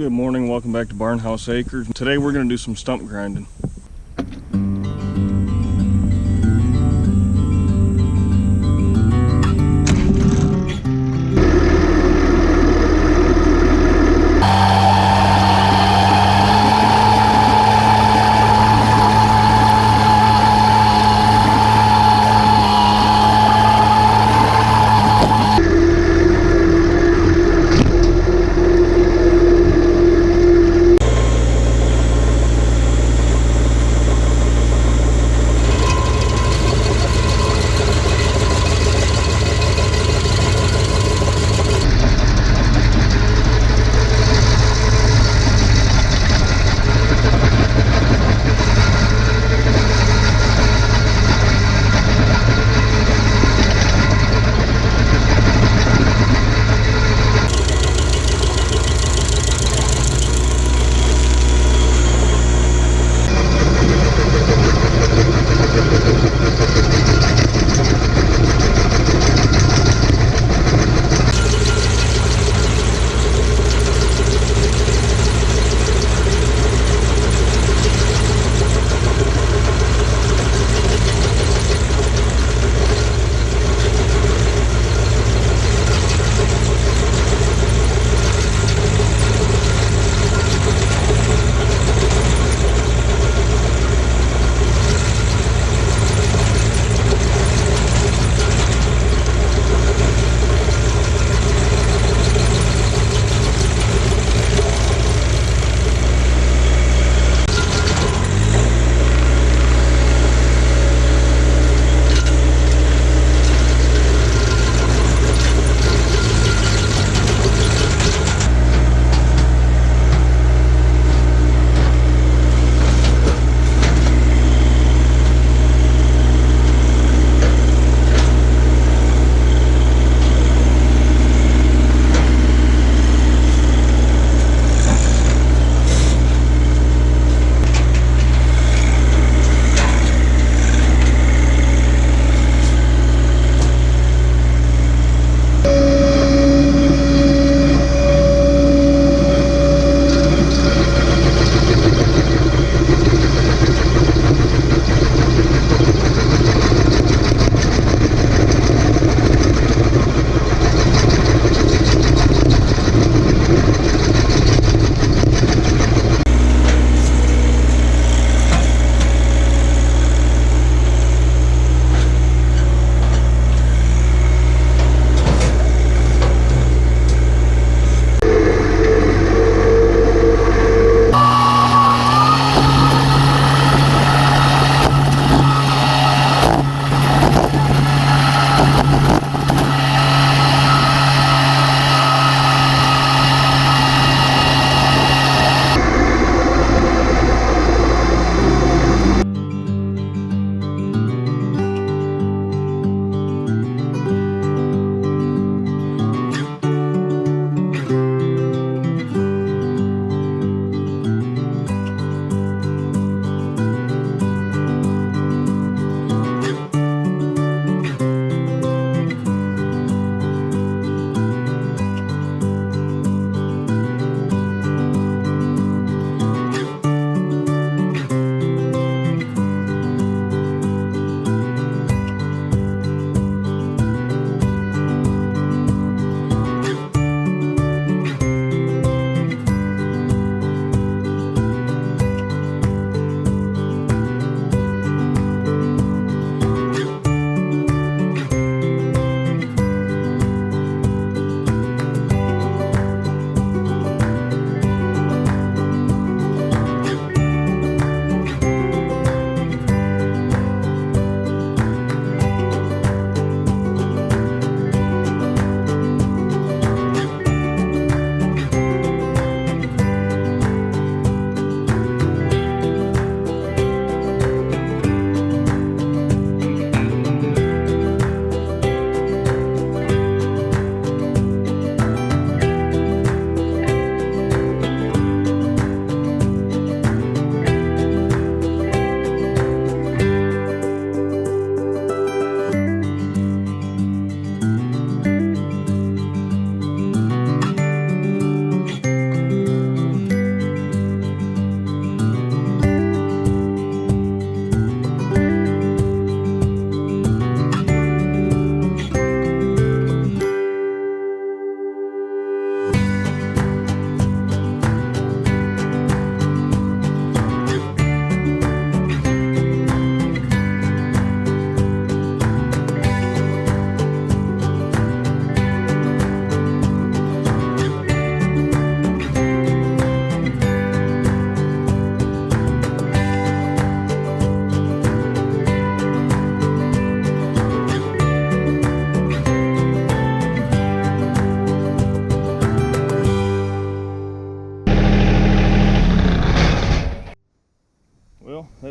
Good morning, welcome back to Barnhouse Acres. Today we're going to do some stump grinding.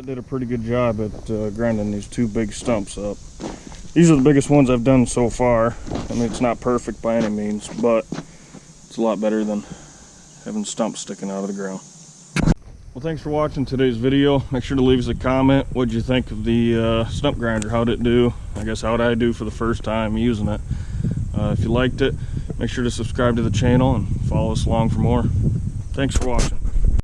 did a pretty good job at grinding these two big stumps up. These are the biggest ones I've done so far. I mean, it's not perfect by any means, but it's a lot better than having stumps sticking out of the ground. Well, thanks for watching today's video. Make sure to leave us a comment. What'd you think of the stump grinder? How'd it do? I guess how'd I do for the first time using it? If you liked it, make sure to subscribe to the channel and follow us along for more. Thanks for watching.